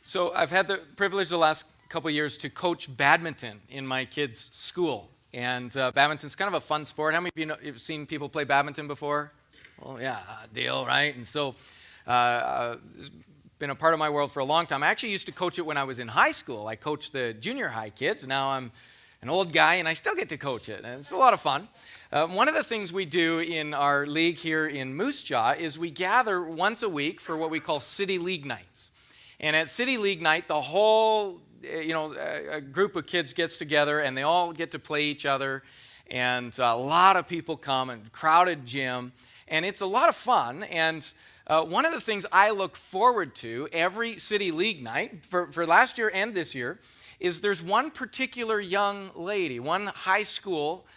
So I've had the privilege the last couple of years to coach badminton in my kids' school. And badminton's kind of a fun sport. How many of you know, you've seen people play badminton before? Well, yeah, deal, right? And so it's been a part of my world for a long time. I actually used to coach it when I was in high school. I coached the junior high kids. Now I'm an old guy and I still get to coach it. And it's a lot of fun. One of the things we do in our league here in Moose Jaw is we gather once a week for what we call City League Nights. And at City League Night, the whole, a group of kids gets together and they all get to play each other. And a lot of people come and crowded gym. And it's a lot of fun. And one of the things I look forward to every City League Night, for last year and this year, is there's one particular young lady, one high school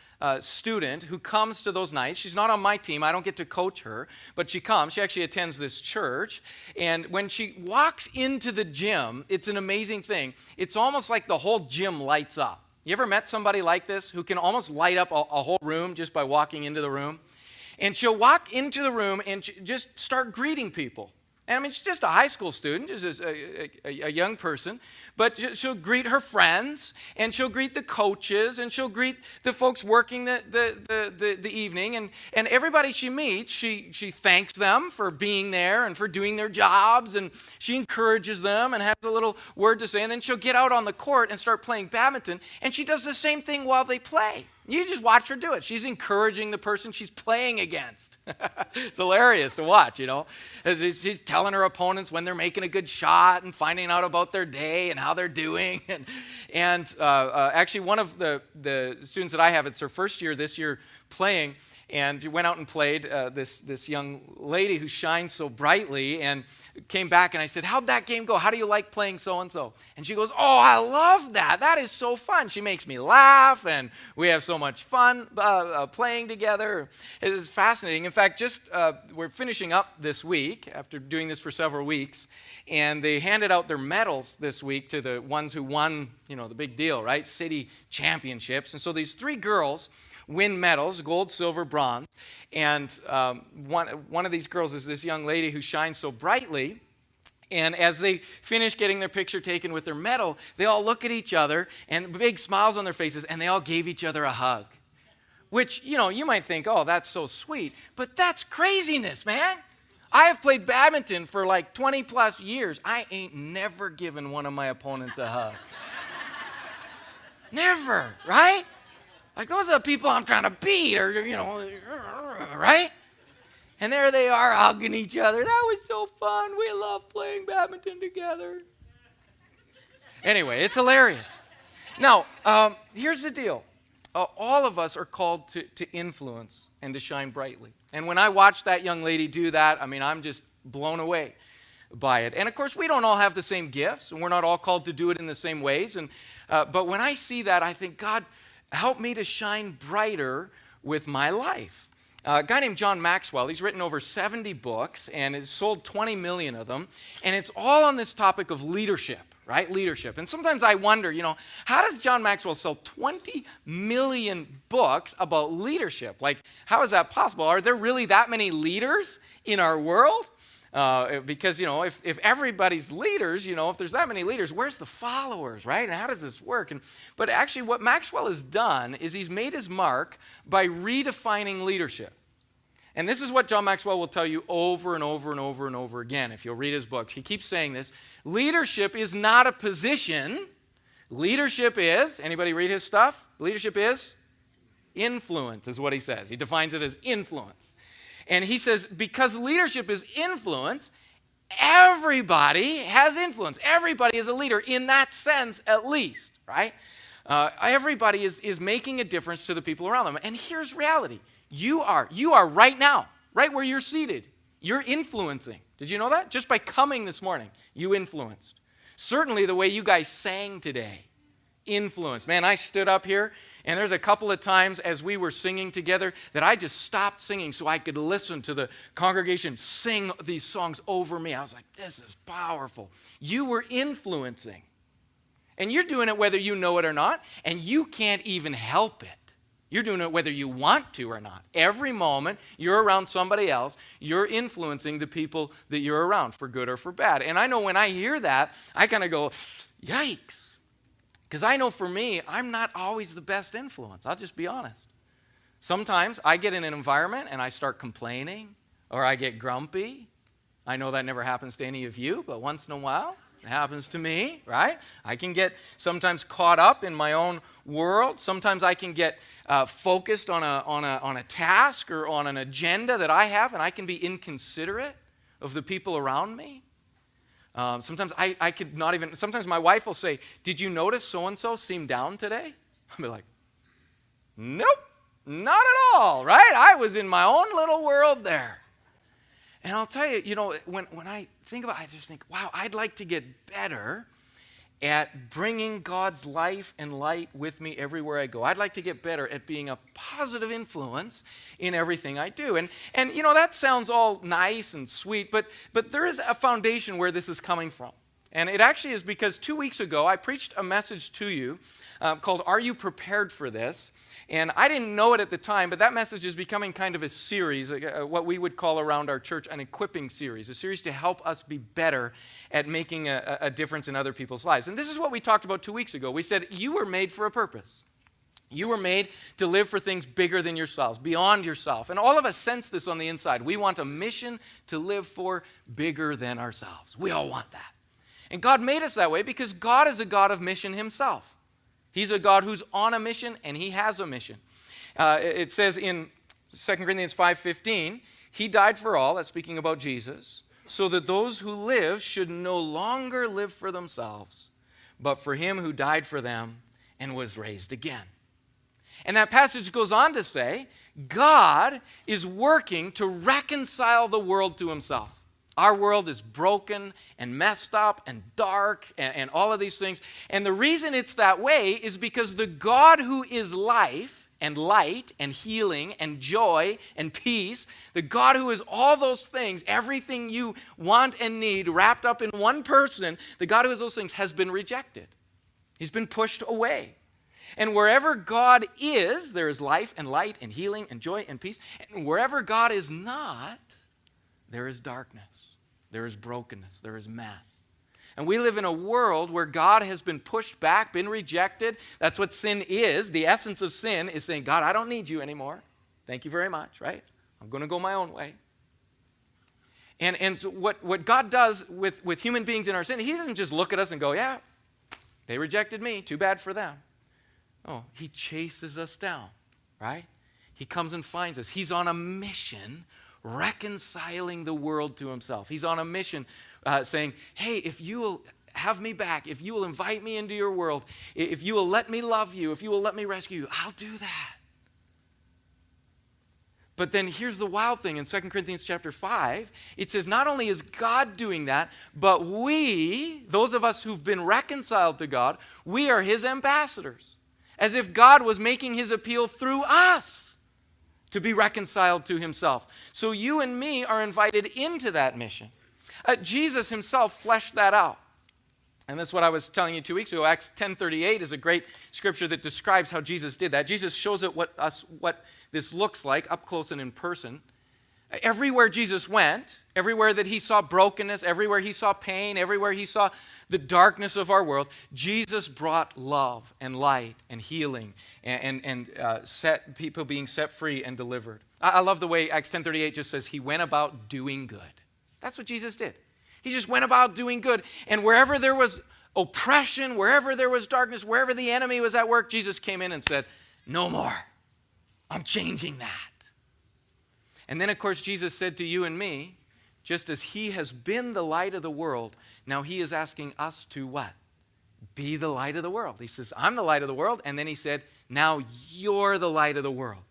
student who comes to those nights. She's not on my team. I don't get to coach her, but she comes. She actually attends this church. And when she walks into the gym, it's an amazing thing. It's almost like the whole gym lights up. You ever met somebody like this who can almost light up a whole room just by walking into the room? And she'll walk into the room and just start greeting people. And I mean, she's just a high school student, just a young person, but she'll greet her friends, and she'll greet the coaches, and she'll greet the folks working the evening, and everybody she meets, she thanks them for being there and for doing their jobs, and she encourages them and has a little word to say, and then she'll get out on the court and start playing badminton, and she does the same thing while they play. You just watch her do it. She's encouraging the person she's playing against. It's hilarious to watch, She's telling her opponents when they're making a good shot and finding out about their day and how they're doing. And actually, one of the students that I have, it's her first year this year playing, and she went out and played this young lady who shines so brightly, and came back and I said, how'd that game go? How do you like playing so-and-so? And she goes, oh, I love that. That is so fun. She makes me laugh, and we have so much fun playing together. It is fascinating. In fact, we're finishing up this week after doing this for several weeks, and they handed out their medals this week to the ones who won, the big deal, right? City championships. And so these three girls win medals, gold, silver, bronze. And one of these girls is this young lady who shines so brightly. And as they finish getting their picture taken with their medal, they all look at each other and big smiles on their faces, and they all gave each other a hug. Which, you might think, oh, that's so sweet. But that's craziness, man. I have played badminton for like 20 plus years. I ain't never given one of my opponents a hug. Never, right? Like, those are the people I'm trying to beat, or, right? And there they are hugging each other. That was so fun. We love playing badminton together. Anyway, it's hilarious. Now, here's the deal. All of us are called to influence and to shine brightly. And when I watch that young lady do that, I'm just blown away by it. And of course, we don't all have the same gifts, and we're not all called to do it in the same ways. But when I see that, I think, God, help me to shine brighter with my life. A guy named John Maxwell, he's written over 70 books and has sold 20 million of them. And it's all on this topic of leadership, right? Leadership. And sometimes I wonder, how does John Maxwell sell 20 million books about leadership? Like, how is that possible? Are there really that many leaders in our world? Because, if everybody's leaders, if there's that many leaders, where's the followers, right? And how does this work? But actually what Maxwell has done is he's made his mark by redefining leadership. And this is what John Maxwell will tell you over and over and over and over again if you'll read his books. He keeps saying this. Leadership is not a position. Leadership is, anybody read his stuff? Leadership is influence, is what he says. He defines it as influence. And he says, because leadership is influence, everybody has influence. Everybody is a leader in that sense, at least, right? Everybody is making a difference to the people around them. And here's reality. You are right now, right where you're seated. You're influencing. Did you know that? Just by coming this morning, you influenced. Certainly the way you guys sang today. Influence. Man, I stood up here, and there's a couple of times as we were singing together that I just stopped singing so I could listen to the congregation sing these songs over me. I was like, this is powerful. You were influencing. And you're doing it whether you know it or not, and you can't even help it. You're doing it whether you want to or not. Every moment you're around somebody else, you're influencing the people that you're around, for good or for bad. And I know when I hear that, I kind of go, yikes. Because I know for me, I'm not always the best influence. I'll just be honest. Sometimes I get in an environment and I start complaining, or I get grumpy. I know that never happens to any of you, but once in a while, it happens to me, right? I can get sometimes caught up in my own world. Sometimes I can get focused on a task or on an agenda that I have, and I can be inconsiderate of the people around me. Sometimes I could not even, sometimes my wife will say, did you notice so-and-so seemed down today? I'll be like, nope, not at all, right? I was in my own little world there. And I'll tell you, when I think about it, I just think, wow, I'd like to get better at bringing God's life and light with me everywhere I go. I'd like to get better at being a positive influence in everything I do. And that sounds all nice and sweet, but there is a foundation where this is coming from. And it actually is because 2 weeks ago, I preached a message to you called, Are You Prepared for This? And I didn't know it at the time, but that message is becoming kind of a series, what we would call around our church an equipping series, a series to help us be better at making a difference in other people's lives. And this is what we talked about 2 weeks ago. We said, you were made for a purpose. You were made to live for things bigger than yourselves, beyond yourself. And all of us sense this on the inside. We want a mission to live for bigger than ourselves. We all want that. And God made us that way because God is a God of mission himself. He's a God who's on a mission, and he has a mission. It says in 2 Corinthians 5:15, he died for all, that's speaking about Jesus, so that those who live should no longer live for themselves, but for him who died for them and was raised again. And that passage goes on to say, God is working to reconcile the world to himself. Our world is broken and messed up and dark and all of these things. And the reason it's that way is because the God who is life and light and healing and joy and peace, the God who is all those things, everything you want and need wrapped up in one person, the God who is those things has been rejected. He's been pushed away. And wherever God is, there is life and light and healing and joy and peace. And wherever God is not, there is darkness. There is brokenness. There is mess. And we live in a world where God has been pushed back, been rejected. That's what sin is. The essence of sin is saying, God, I don't need you anymore. Thank you very much, right? I'm going to go my own way. And so what God does with human beings in our sin, he doesn't just look at us and go, yeah, they rejected me. Too bad for them. Oh, he chases us down, right? He comes and finds us. He's on a mission reconciling the world to himself. He's on a mission saying, hey, if you will have me back, if you will invite me into your world, if you will let me love you, if you will let me rescue you, I'll do that. But then here's the wild thing in 2 Corinthians chapter 5. It says not only is God doing that, but we, those of us who've been reconciled to God, we are his ambassadors. As if God was making his appeal through us to be reconciled to himself. So you and me are invited into that mission. Jesus himself fleshed that out. And that's what I was telling you 2 weeks ago. Acts 10:38 is a great scripture that describes how Jesus did that. Jesus shows it what this looks like up close and in person. Everywhere Jesus went, everywhere that he saw brokenness, everywhere he saw pain, everywhere he saw the darkness of our world, Jesus brought love and light and healing and set people being set free and delivered. I love the way Acts 10:38 just says he went about doing good. That's what Jesus did. He just went about doing good. And wherever there was oppression, wherever there was darkness, wherever the enemy was at work, Jesus came in and said, no more. I'm changing that. And then, of course, Jesus said to you and me, just as he has been the light of the world, now he is asking us to what? Be the light of the world. He says, I'm the light of the world. And then he said, now you're the light of the world.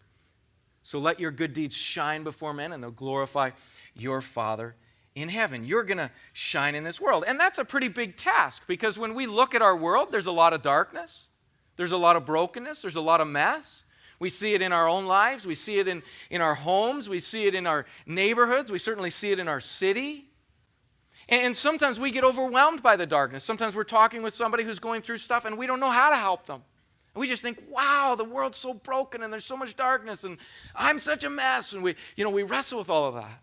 So let your good deeds shine before men and they'll glorify your Father in heaven. You're going to shine in this world. And that's a pretty big task because when we look at our world, there's a lot of darkness. There's a lot of brokenness. There's a lot of mess. We see it in our own lives. We see it in our homes. We see it in our neighborhoods. We certainly see it in our city. And sometimes we get overwhelmed by the darkness. Sometimes we're talking with somebody who's going through stuff and we don't know how to help them. And we just think, wow, the world's so broken and there's so much darkness and I'm such a mess. And we wrestle with all of that.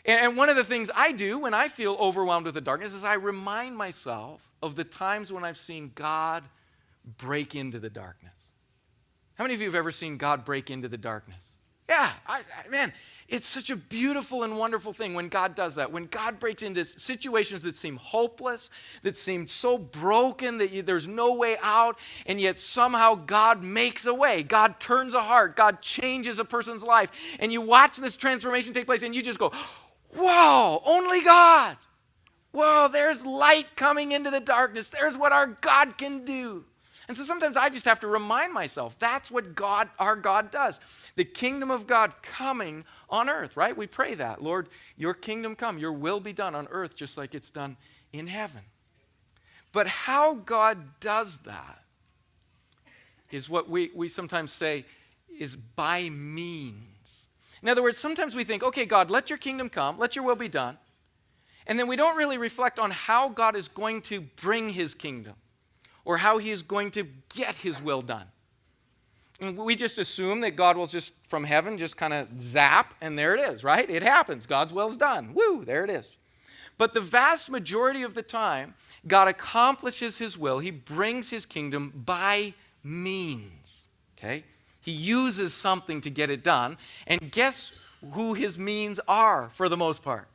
And one of the things I do when I feel overwhelmed with the darkness is I remind myself of the times when I've seen God break into the darkness. How many of you have ever seen God break into the darkness? Yeah, man, it's such a beautiful and wonderful thing when God does that. When God breaks into situations that seem hopeless, that seem so broken that there's no way out, and yet somehow God makes a way. God turns a heart. God changes a person's life. And you watch this transformation take place, and you just go, whoa, only God. Whoa, there's light coming into the darkness. There's what our God can do. And so sometimes I just have to remind myself, that's what our God does. The kingdom of God coming on earth, right? We pray that. Lord, your kingdom come, your will be done on earth just like it's done in heaven. But how God does that is what we sometimes say is by means. In other words, sometimes we think, okay, God, let your kingdom come, let your will be done. And then we don't really reflect on how God is going to bring his kingdom, or how he is going to get his will done. And we just assume that God will just, from heaven, just kind of zap, and there it is, right? It happens. God's will is done. Woo, there it is. But the vast majority of the time, God accomplishes his will. He brings his kingdom by means, okay? He uses something to get it done. And guess who his means are for the most part?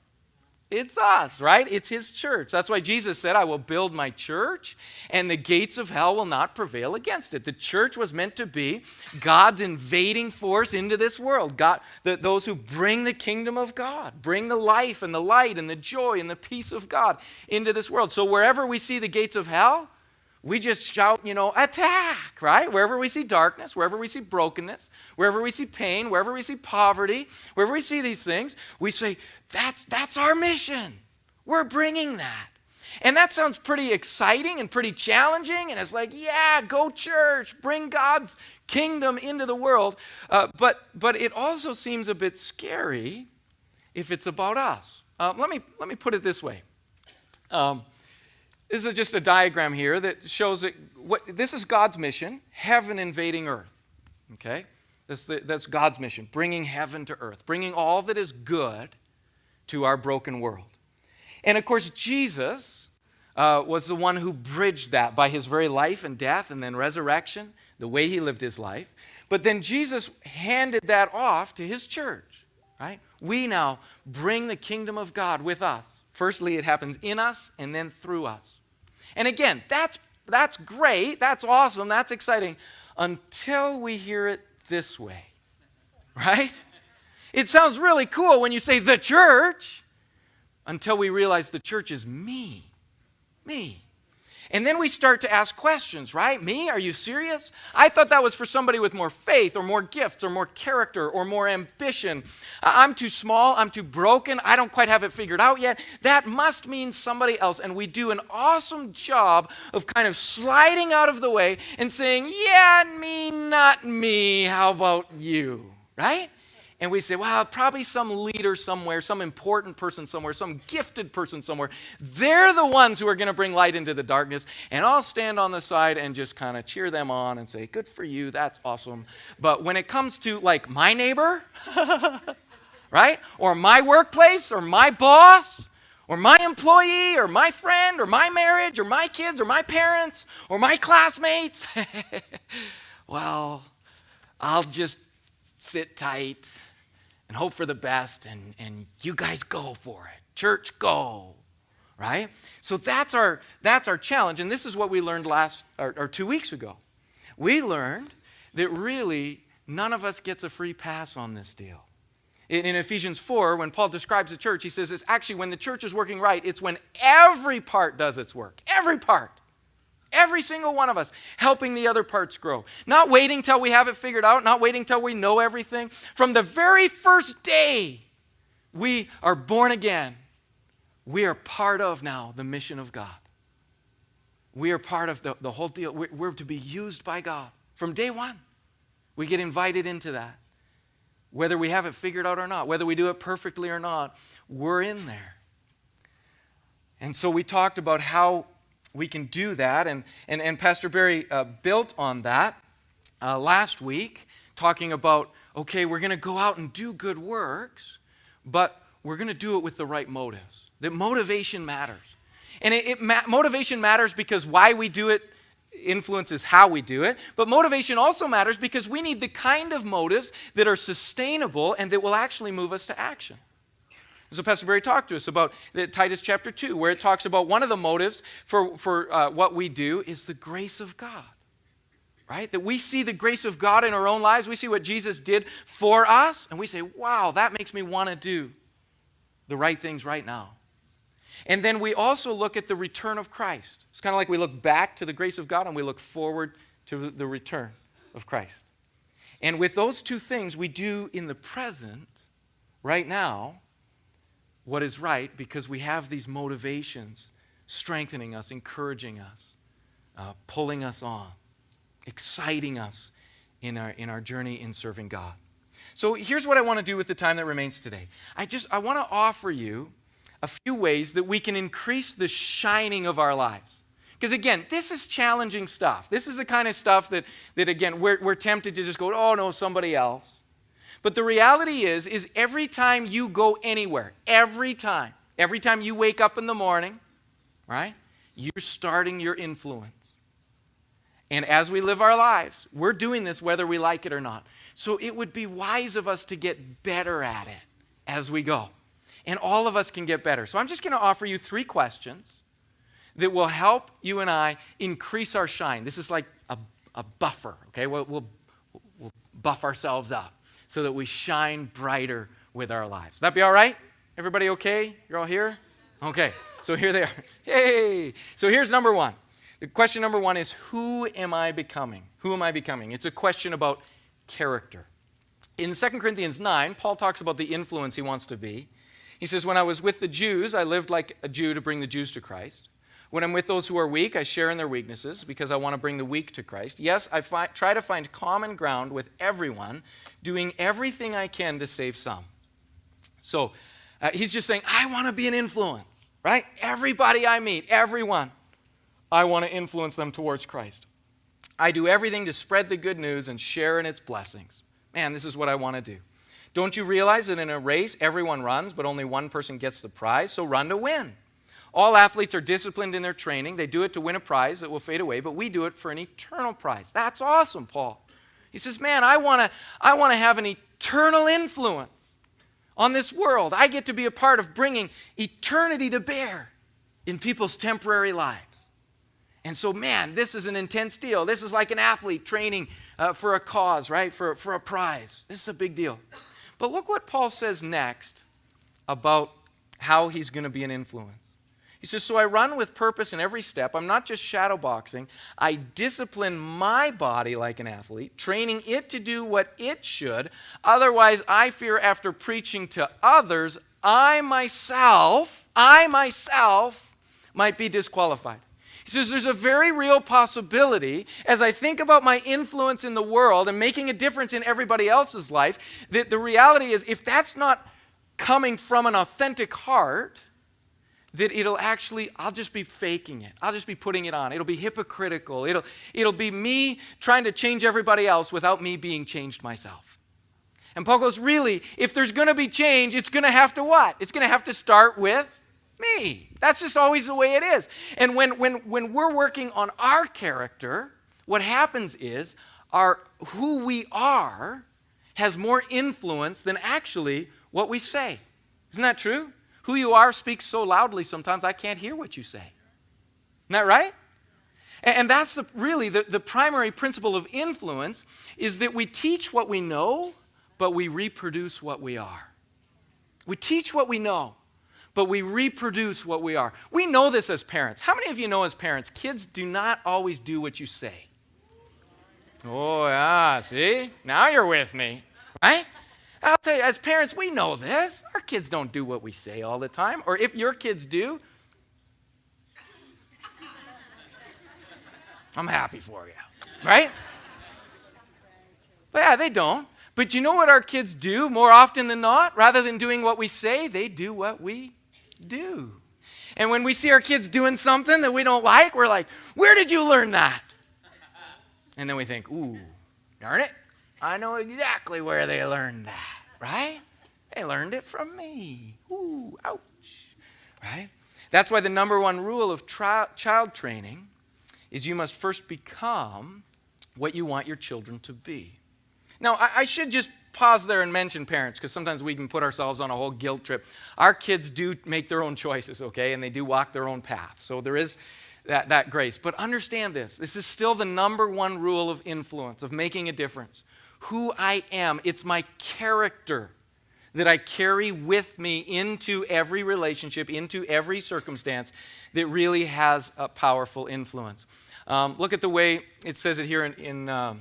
It's us, right? It's his church. That's why Jesus said, I will build my church, and the gates of hell will not prevail against it. The church was meant to be God's invading force into this world. Those who bring the kingdom of God, bring the life and the light and the joy and the peace of God into this world. So wherever we see the gates of hell, we just shout, attack, right? Wherever we see darkness, wherever we see brokenness, wherever we see pain, wherever we see poverty, wherever we see these things, we say, that's our mission. We're bringing that. And that sounds pretty exciting and pretty challenging. And it's like, yeah, go church, bring God's kingdom into the world. But it also seems a bit scary if it's about us. Let me put it this way. This is just a diagram here that shows that this is God's mission, heaven invading earth. Okay? That's God's mission, bringing heaven to earth, bringing all that is good to our broken world. And of course, Jesus was the one who bridged that by his very life and death and then resurrection, the way he lived his life. But then Jesus handed that off to his church, right? We now bring the kingdom of God with us. Firstly, it happens in us and then through us. And again, that's great, that's awesome, that's exciting, until we hear it this way, right? It sounds really cool when you say the church, until we realize the church is me. And then we start to ask questions, right? Me? Are you serious? I thought that was for somebody with more faith or more gifts or more character or more ambition. I'm too small. I'm too broken. I don't quite have it figured out yet. That must mean somebody else. And we do an awesome job of kind of sliding out of the way and saying, yeah, me, not me. How about you? Right? And we say, well, probably some leader somewhere, some important person somewhere, some gifted person somewhere. They're the ones who are going to bring light into the darkness. And I'll stand on the side and just kind of cheer them on and say, good for you, that's awesome. But when it comes to like my neighbor, right? Or my workplace, or my boss, or my employee, or my friend, or my marriage, or my kids, or my parents, or my classmates, well, I'll just sit tight and hope for the best, and you guys go for it. Church, go, right? So that's our challenge, and this is what we learned 2 weeks ago. We learned that really none of us gets a free pass on this deal. In Ephesians 4, when Paul describes the church, he says it's actually when the church is working right, it's when every part does its work. Every part. Every single one of us helping the other parts grow. Not waiting till we have it figured out, not waiting till we know everything. From the very first day we are born again, we are part of now the mission of God. We are part of the whole deal. We're to be used by God. From day one, we get invited into that. Whether we have it figured out or not, whether we do it perfectly or not, we're in there. And so we talked about how we can do that. And Pastor Barry built on that last week, talking about, okay, we're going to go out and do good works, but we're going to do it with the right motives. That motivation matters. And motivation matters because why we do it influences how we do it. But motivation also matters because we need the kind of motives that are sustainable and that will actually move us to action. So Pastor Barry talked to us about Titus chapter 2, where it talks about one of the motives for what we do is the grace of God, right? That we see the grace of God in our own lives. We see what Jesus did for us, and we say, wow, that makes me want to do the right things right now. And then we also look at the return of Christ. It's kind of like we look back to the grace of God and we look forward to the return of Christ. And with those two things, we do in the present, right now, what is right, because we have these motivations strengthening us, encouraging us, pulling us on, exciting us in our journey in serving God. So here's what I want to do with the time that remains today. I want to offer you a few ways that we can increase the shining of our lives. Because again, this is challenging stuff. This is the kind of stuff that again, we're tempted to just go, oh no, somebody else. But the reality is every time you go anywhere, every time you wake up in the morning, right, you're starting your influence. And as we live our lives, we're doing this whether we like it or not. So it would be wise of us to get better at it as we go. And all of us can get better. So I'm just going to offer you 3 questions that will help you and I increase our shine. This is like a buffer, okay? We'll buff ourselves up so that we shine brighter with our lives. That be all right? Everybody okay? You're all here? Okay, so here they are. Hey! So here's number 1. The question number 1 is, who am I becoming? Who am I becoming? It's a question about character. In 2 Corinthians 9, Paul talks about the influence he wants to be. He says, when I was with the Jews, I lived like a Jew to bring the Jews to Christ. When I'm with those who are weak, I share in their weaknesses because I want to bring the weak to Christ. Yes, I try to find common ground with everyone, doing everything I can to save some. So he's just saying, I want to be an influence, right? Everybody I meet, everyone, I want to influence them towards Christ. I do everything to spread the good news and share in its blessings. Man, this is what I want to do. Don't you realize that in a race, everyone runs, but only one person gets the prize? So run to win. All athletes are disciplined in their training. They do it to win a prize that will fade away, but we do it for an eternal prize. That's awesome, Paul. He says, man, I want to have an eternal influence on this world. I get to be a part of bringing eternity to bear in people's temporary lives. And so, man, this is an intense deal. This is like an athlete training for a cause, right? For a prize. This is a big deal. But look what Paul says next about how he's going to be an influence. He says, so I run with purpose in every step. I'm not just shadow boxing. I discipline my body like an athlete, training it to do what it should. Otherwise, I fear after preaching to others, I myself might be disqualified. He says there's a very real possibility as I think about my influence in the world and making a difference in everybody else's life, that the reality is if that's not coming from an authentic heart, that I'll just be faking it. I'll just be putting it on. It'll be hypocritical. It'll be me trying to change everybody else without me being changed myself. And Paul goes, really, if there's going to be change, it's going to have to what? It's going to have to start with me. That's just always the way it is. And when we're working on our character, what happens is who we are has more influence than actually what we say. Isn't that true? Who you are speaks so loudly sometimes I can't hear what you say. Isn't that right? And that's really the primary principle of influence is that we teach what we know, but we reproduce what we are. We teach what we know, but we reproduce what we are. We know this as parents. How many of you know as parents, kids do not always do what you say? Oh, yeah, see? Now you're with me, right? I'll tell you, as parents, we know this. Our kids don't do what we say all the time. Or if your kids do, I'm happy for you, right? But yeah, they don't. But you know what our kids do more often than not? Rather than doing what we say, they do what we do. And when we see our kids doing something that we don't like, we're like, where did you learn that? And then we think, ooh, darn it, I know exactly where they learned that, right? They learned it from me. Ooh, ouch, right? That's why the number one rule of child training is you must first become what you want your children to be. Now, I should just pause there and mention parents, because sometimes we can put ourselves on a whole guilt trip. Our kids do make their own choices, okay, and they do walk their own path. So there is that grace. But understand this. This is still the number one rule of influence, of making a difference. Who I am, it's my character that I carry with me into every relationship, into every circumstance that really has a powerful influence. Look at the way it says it here in 1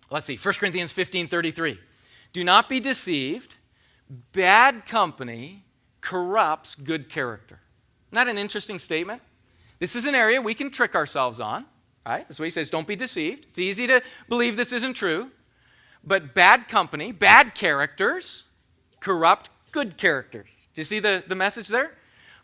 Corinthians 15:33. Do not be deceived. Bad company corrupts good character. Isn't that an interesting statement? This is an area we can trick ourselves on, right? That's what he says, don't be deceived. It's easy to believe this isn't true. But bad company, bad characters, corrupt good characters. Do you see the message there?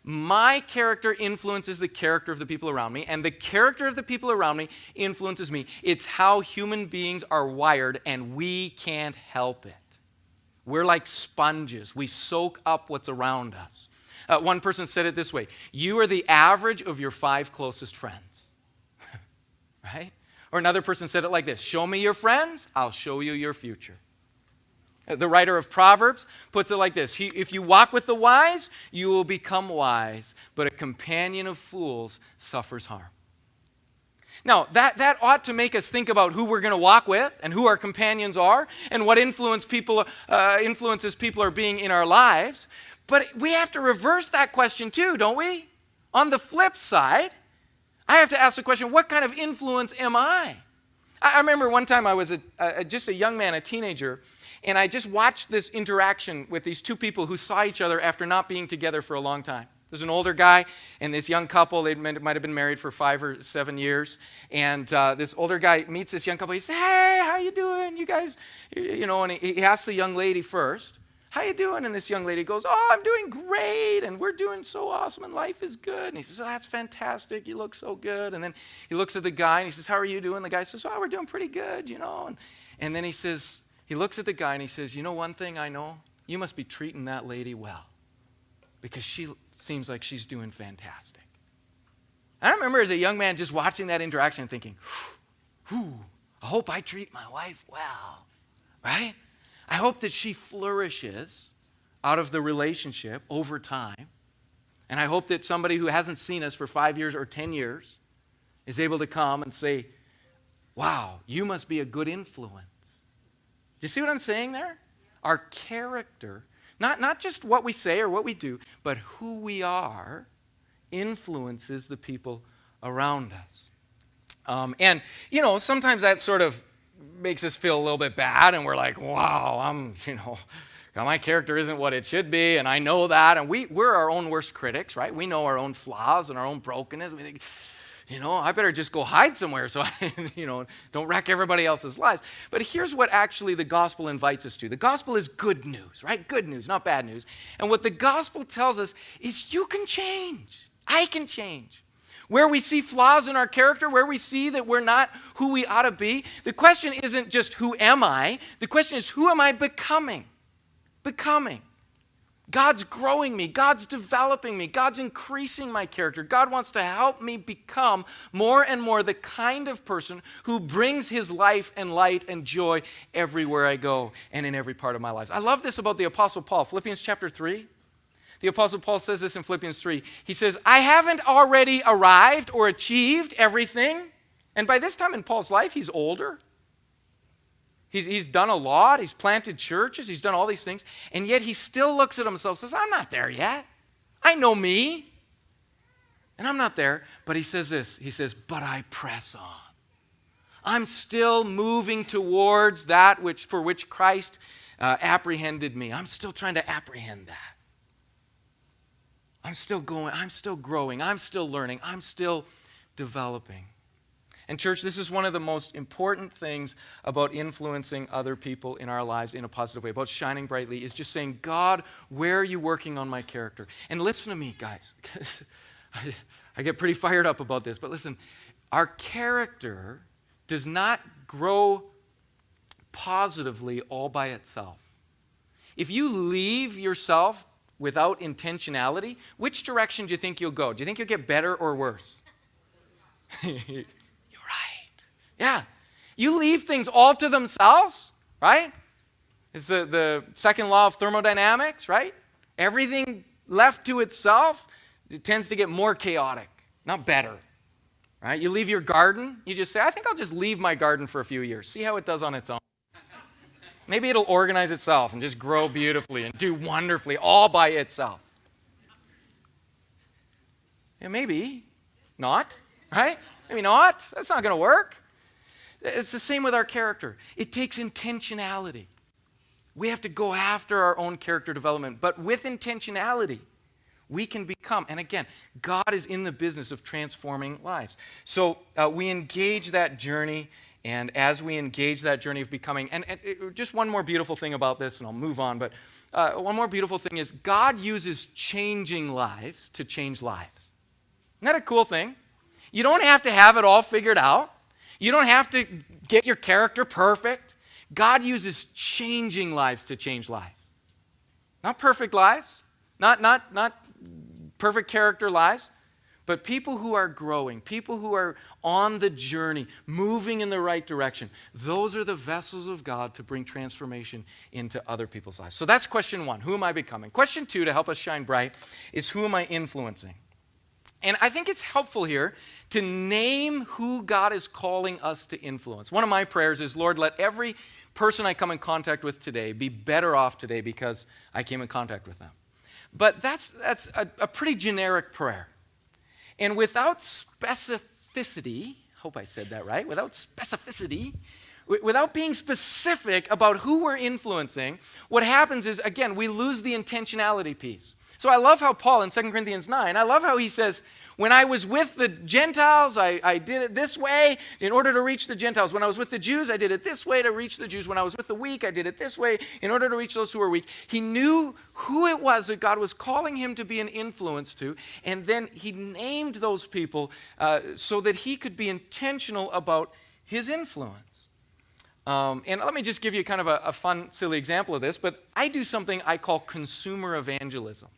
My character influences the character of the people around me, and the character of the people around me influences me. It's how human beings are wired, and we can't help it. We're like sponges. We soak up what's around us. One person said it this way: you are the average of your 5 closest friends. Right? Or another person said it like this: show me your friends, I'll show you your future. The writer of Proverbs puts it like this: if you walk with the wise, you will become wise, but a companion of fools suffers harm. Now, that ought to make us think about who we're going to walk with and who our companions are and what influences people are being in our lives. But we have to reverse that question too, don't we? On the flip side, I have to ask the question, what kind of influence am I? I remember one time I was just a young man, a teenager, and I just watched this interaction with these two people who saw each other after not being together for a long time. There's an older guy and this young couple. They might have been married for 5 or 7 years. And this older guy meets this young couple. He says, hey, how you doing? You guys, and he asks the young lady first, how you doing? And this young lady goes, oh, I'm doing great, and we're doing so awesome, and life is good. And he says, oh, that's fantastic. You look so good. And then he looks at the guy, and he says, how are you doing? The guy says, oh, we're doing pretty good, And then he looks at the guy, and he says, one thing I know? You must be treating that lady well, because she seems like she's doing fantastic. I remember as a young man just watching that interaction and thinking, I hope I treat my wife well, right? I hope that she flourishes out of the relationship over time. And I hope that somebody who hasn't seen us for 5 years or 10 years is able to come and say, wow, you must be a good influence. Do you see what I'm saying there? Our character, not just what we say or what we do, but who we are, influences the people around us. And sometimes that sort of makes us feel a little bit bad, and we're like, wow, my character isn't what it should be, and I know that, and we're our own worst critics, right? We know our own flaws and our own brokenness. We think, I better just go hide somewhere so I, don't wreck everybody else's lives. But here's what actually the gospel invites us to. The gospel is good news, right? Good news, not bad news. And what the gospel tells us is you can change. I can change. Where we see flaws in our character, where we see that we're not who we ought to be, the question isn't just who am I? The question is who am I becoming? Becoming. God's growing me. God's developing me. God's increasing my character. God wants to help me become more and more the kind of person who brings his life and light and joy everywhere I go and in every part of my life. I love this about the Apostle Paul. Philippians chapter 3. The Apostle Paul says this in Philippians 3. He says, I haven't already arrived or achieved everything. And by this time in Paul's life, he's older. He's done a lot. He's planted churches. He's done all these things. And yet he still looks at himself and says, I'm not there yet. I know me. And I'm not there. But he says this. He says, but I press on. I'm still moving towards that for which Christ apprehended me. I'm still trying to apprehend that. I'm still going. I'm still growing. I'm still learning. I'm still developing. And church, this is one of the most important things about influencing other people in our lives in a positive way, about shining brightly, is just saying, God, where are you working on my character? And listen to me, guys, because I get pretty fired up about this, but listen, our character does not grow positively all by itself. If you leave yourself without intentionality, which direction do you think you'll go? Do you think you'll get better or worse? You're right. Yeah. You leave things all to themselves, right? It's the second law of thermodynamics, right? Everything left to itself, it tends to get more chaotic, not better. Right? You leave your garden, you just say, I think I'll just leave my garden for a few years, see how it does on its own. Maybe it'll organize itself and just grow beautifully and do wonderfully all by itself. Yeah, maybe not, right? Maybe not. That's not going to work. It's the same with our character. It takes intentionality. We have to go after our own character development, but with intentionality, we can become, and again, God is in the business of transforming lives. So we engage that journey, and as we engage that journey of becoming, and just one more beautiful thing about this, and I'll move on, but one more beautiful thing is God uses changing lives to change lives. Isn't that a cool thing? You don't have to have it all figured out. You don't have to get your character perfect. God uses changing lives to change lives. Not perfect lives, not perfect character lives, but people who are growing, people who are on the journey, moving in the right direction. Those are the vessels of God to bring transformation into other people's lives. So that's question one. Who am I becoming? Question two, to help us shine bright, is who am I influencing? And I think it's helpful here to name who God is calling us to influence. One of my prayers is, Lord, let every person I come in contact with today be better off today because I came in contact with them. But that's a pretty generic prayer. And without specificity, hope I said that right, without specificity, without being specific about who we're influencing, what happens is, again, we lose the intentionality piece. So I love how Paul in 2 Corinthians 9, I love how he says, when I was with the Gentiles, I did it this way in order to reach the Gentiles. When I was with the Jews, I did it this way to reach the Jews. When I was with the weak, I did it this way in order to reach those who were weak. He knew who it was that God was calling him to be an influence to, and then he named those people so that he could be intentional about his influence. And let me just give you kind of a fun, silly example of this, but I do something I call consumer evangelism.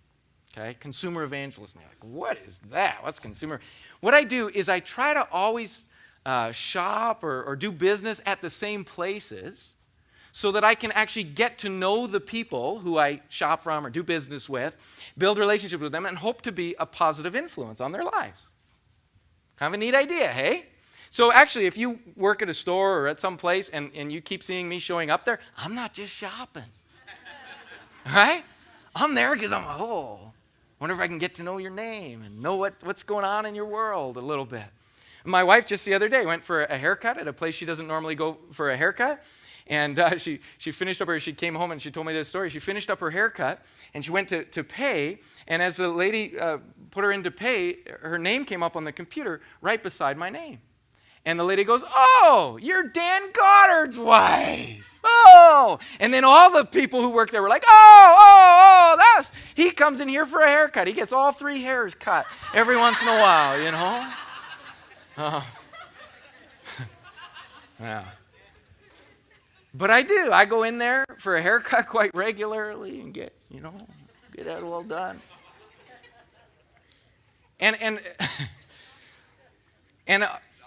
Okay, consumer evangelism. You're like, what is that? What's consumer? What I do is I try to always shop or do business at the same places so that I can actually get to know the people who I shop from or do business with, build relationships with them, and hope to be a positive influence on their lives. Kind of a neat idea, hey? So actually, if you work at a store or at some place and you keep seeing me showing up there, I'm not just shopping. Right? I'm there because I'm like, wonder if I can get to know your name and know what's going on in your world a little bit. My wife just the other day went for a haircut at a place she doesn't normally go for a haircut. And she finished up she came home and she told me this story. She finished up her haircut and she went to pay. And as the lady put her in to pay, her name came up on the computer right beside my name. And the lady goes, oh, you're Dan Goddard's wife. Oh. And then all the people who work there were like, he comes in here for a haircut. He gets all 3 hairs cut every once in a while, you know. Yeah. But I do. I go in there for a haircut quite regularly and get that well done. And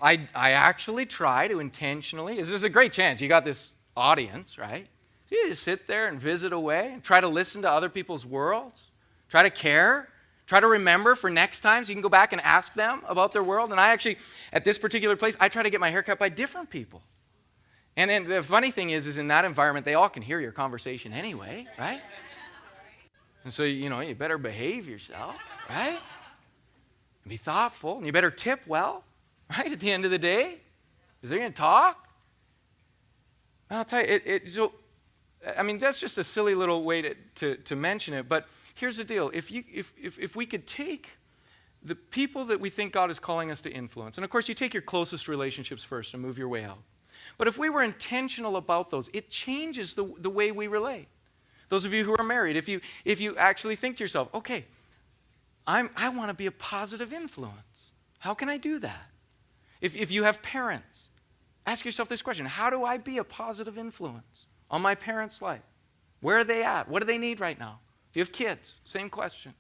I actually try to intentionally, this is a great chance. You got this audience, right? So you just sit there and visit away and try to listen to other people's worlds. Try to care. Try to remember for next time so you can go back and ask them about their world. And I actually, at this particular place, I try to get my hair cut by different people. And then the funny thing is in that environment, they all can hear your conversation anyway, right? And so, you better behave yourself, right? And be thoughtful. And you better tip well. Right, at the end of the day, is they going to talk? I'll tell you, that's just a silly little way to mention it, but here's the deal. If we could take the people that we think God is calling us to influence, and of course you take your closest relationships first and move your way out. But if we were intentional about those, it changes the way we relate. Those of you who are married, if you actually think to yourself, okay, I want to be a positive influence. How can I do that? If you have parents, ask yourself this question: how do I be a positive influence on my parents' life? Where are they at? What do they need right now? If you have kids, same question.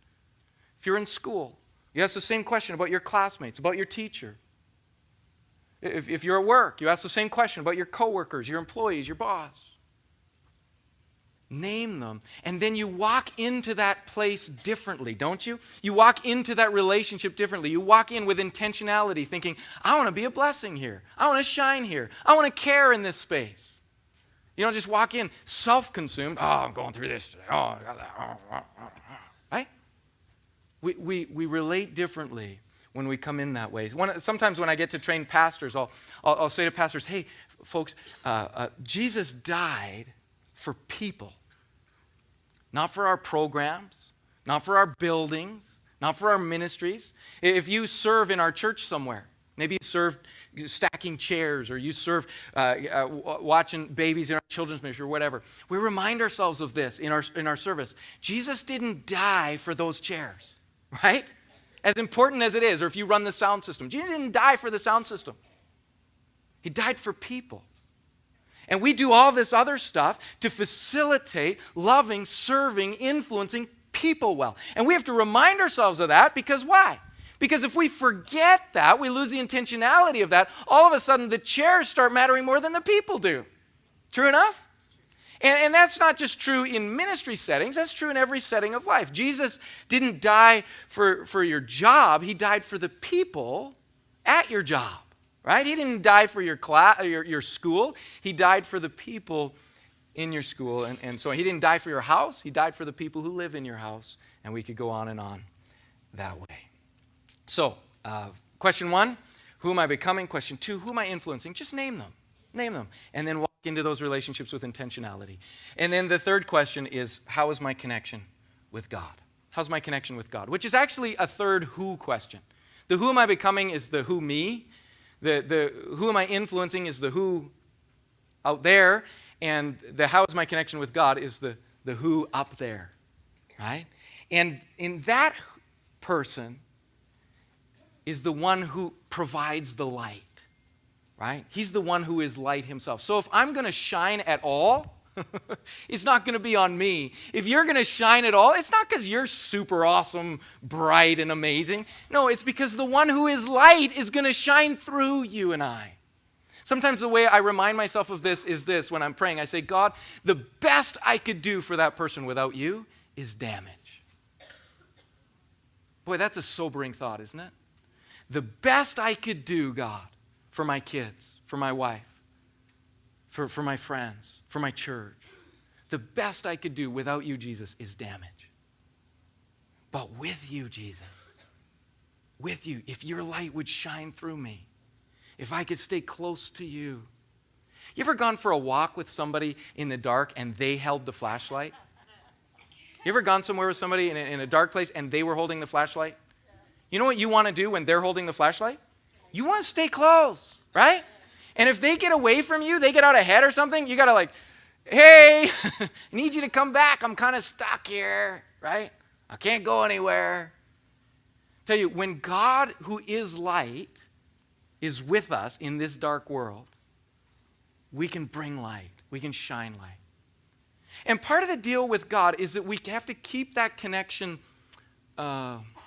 If you're in school, you ask the same question about your classmates, about your teacher. If you're at work, you ask the same question about your coworkers, your employees, your boss. Name them, and then you walk into that place differently, don't you? You walk into that relationship differently. You walk in with intentionality, thinking, I want to be a blessing here. I want to shine here. I want to care in this space. You don't just walk in self-consumed. Oh, I'm going through this today. Oh, I got that. Right? We relate differently when we come in that way. Sometimes when I get to train pastors, I'll say to pastors, hey, folks, Jesus died for people. Not for our programs, not for our buildings, not for our ministries. If you serve in our church somewhere, maybe you serve stacking chairs, or you serve watching babies in our children's ministry, or whatever, we remind ourselves of this in our service. Jesus didn't die for those chairs, right? As important as it is, or if you run the sound system, Jesus didn't die for the sound system. He died for people. And we do all this other stuff to facilitate loving, serving, influencing people well. And we have to remind ourselves of that, because why? Because if we forget that, we lose the intentionality of that, all of a sudden the chairs start mattering more than the people do. True enough? And that's not just true in ministry settings, that's true in every setting of life. Jesus didn't die for your job, he died for the people at your job. Right? He didn't die for your class, your school. He died for the people in your school. And so he didn't die for your house. He died for the people who live in your house. And we could go on and on that way. So, question 1, who am I becoming? Question 2, who am I influencing? Just name them. Name them. And then walk into those relationships with intentionality. And then the third question is, how is my connection with God? How's my connection with God? Which is actually a third who question. The who am I becoming is the who me. The who am I influencing is the who out there, and the how is my connection with God is the who up there, right? And in that person is the one who provides the light, right? He's the one who is light himself. So if I'm going to shine at all, it's not going to be on me. If you're going to shine at all, it's not because you're super awesome, bright, and amazing. No, it's because the one who is light is going to shine through you and I. Sometimes the way I remind myself of this is this: when I'm praying, I say, God, the best I could do for that person without you is damage. Boy, that's a sobering thought, isn't it? The best I could do, God, for my kids, for my wife, for my friends, for my church. The best I could do without you, Jesus, is damage. But with you, Jesus, with you, if your light would shine through me, if I could stay close to you. You ever gone for a walk with somebody in the dark and they held the flashlight? You ever gone somewhere with somebody in a dark place and they were holding the flashlight? You know what you want to do when they're holding the flashlight? You want to stay close, right? And if they get away from you, they get out ahead or something, you got to like, hey, I need you to come back. I'm kind of stuck here, right? I can't go anywhere. Tell you, when God, who is light, is with us in this dark world, we can bring light. We can shine light. And part of the deal with God is that we have to keep that connection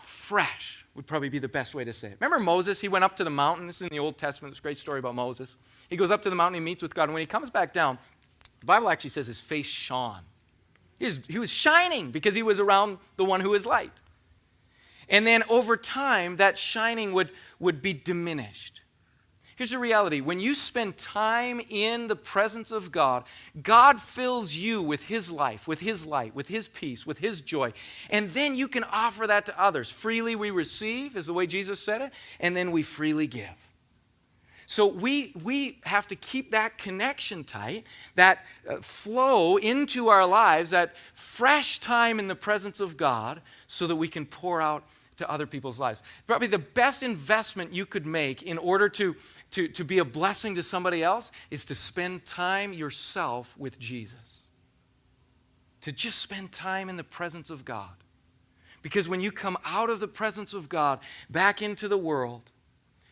fresh, would probably be the best way to say it. Remember Moses? He went up to the mountain. This is in the Old Testament. It's a great story about Moses. He goes up to the mountain, he meets with God, and when he comes back down, the Bible actually says his face shone. He was shining because he was around the one who is light. And then over time, that shining would be diminished. Here's the reality. When you spend time in the presence of God, God fills you with his life, with his light, with his peace, with his joy. And then you can offer that to others. Freely we receive, is the way Jesus said it, and then we freely give. So we have to keep that connection tight, that flow into our lives, that fresh time in the presence of God, so that we can pour out to other people's lives. Probably the best investment you could make in order to be a blessing to somebody else is to spend time yourself with Jesus. To just spend time in the presence of God. Because when you come out of the presence of God back into the world,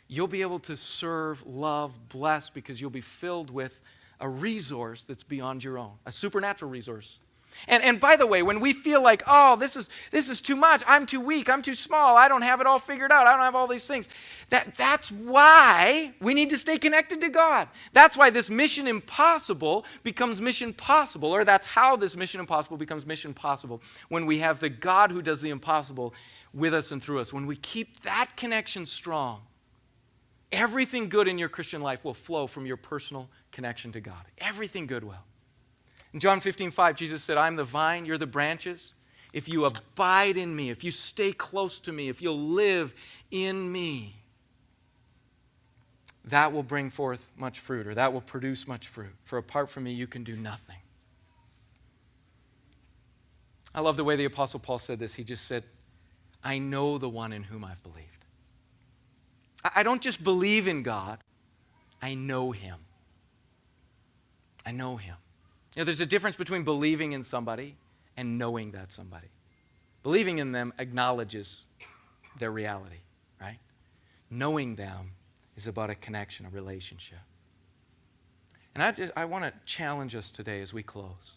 you'll be able to serve, love, bless, because you'll be filled with a resource that's beyond your own, a supernatural resource. And by the way, when we feel like, oh, this is too much, I'm too weak, I'm too small, I don't have it all figured out, I don't have all these things, that's why we need to stay connected to God. That's why this mission impossible becomes mission possible, or that's how this mission impossible becomes mission possible, when we have the God who does the impossible with us and through us. When we keep that connection strong, everything good in your Christian life will flow from your personal connection to God. Everything good will. In John 15:5, Jesus said, I'm the vine, you're the branches. If you abide in me, if you stay close to me, if you'll live in me, that will bring forth much fruit, or that will produce much fruit. For apart from me, you can do nothing. I love the way the Apostle Paul said this. He just said, I know the one in whom I've believed. I don't just believe in God, I know him. I know him. You know, there's a difference between believing in somebody and knowing that somebody. Believing in them acknowledges their reality, right? Knowing them is about a connection, a relationship. And I want to challenge us today as we close.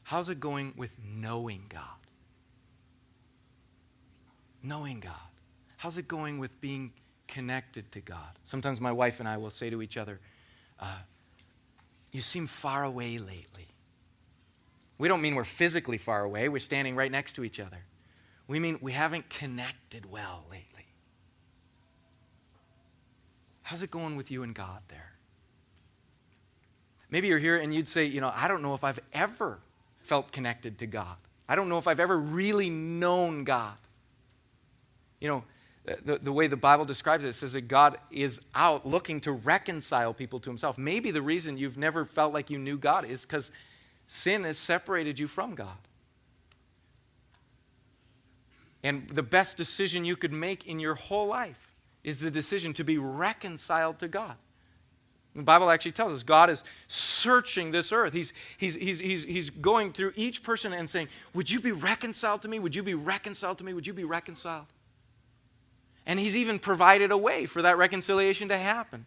How's it going with knowing God? Knowing God. How's it going with being connected to God? Sometimes my wife and I will say to each other, you seem far away lately. We don't mean we're physically far away. We're standing right next to each other. We mean we haven't connected well lately. How's it going with you and God there? Maybe you're here and you'd say, I don't know if I've ever felt connected to God. I don't know if I've ever really known God. The way the Bible describes it says that God is out looking to reconcile people to himself. Maybe the reason you've never felt like you knew God is because sin has separated you from God. And the best decision you could make in your whole life is the decision to be reconciled to God. The Bible actually tells us God is searching this earth. He's going through each person and saying, would you be reconciled to me? Would you be reconciled to me? Would you be reconciled? And he's even provided a way for that reconciliation to happen.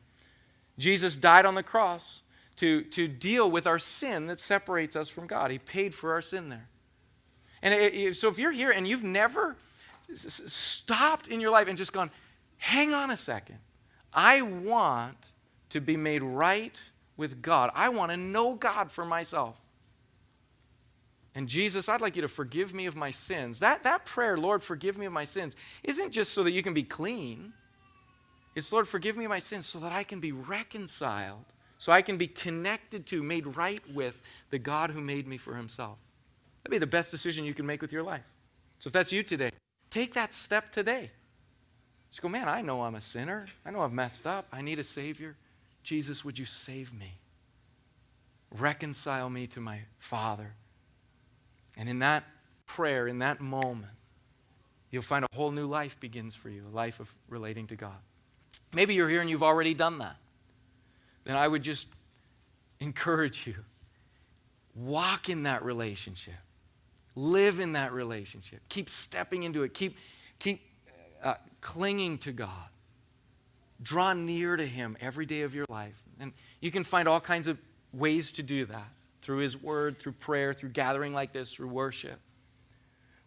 Jesus died on the cross to deal with our sin that separates us from God. He paid for our sin there. And so if you're here and you've never stopped in your life and just gone, hang on a second, I want to be made right with God. I want to know God for myself. And Jesus, I'd like you to forgive me of my sins. That prayer, Lord, forgive me of my sins, isn't just so that you can be clean. It's, Lord, forgive me of my sins so that I can be reconciled, so I can be connected to, made right with the God who made me for himself. That'd be the best decision you can make with your life. So if that's you today, take that step today. Just go, man, I know I'm a sinner. I know I've messed up. I need a Savior. Jesus, would you save me? Reconcile me to my Father. And in that prayer, in that moment, you'll find a whole new life begins for you, a life of relating to God. Maybe you're here and you've already done that. Then I would just encourage you, walk in that relationship. Live in that relationship. Keep stepping into it. Keep clinging to God. Draw near to him every day of your life. And you can find all kinds of ways to do that. Through his word, through prayer, through gathering like this, through worship.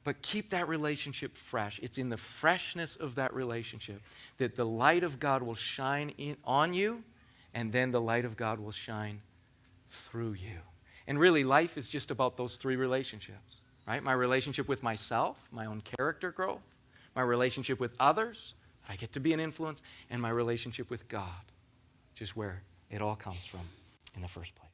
But keep that relationship fresh. It's in the freshness of that relationship that the light of God will shine on you, and then the light of God will shine through you. And really, life is just about those three relationships, right? My relationship with myself, my own character growth, my relationship with others, I get to be an influence, and my relationship with God, which is where it all comes from in the first place.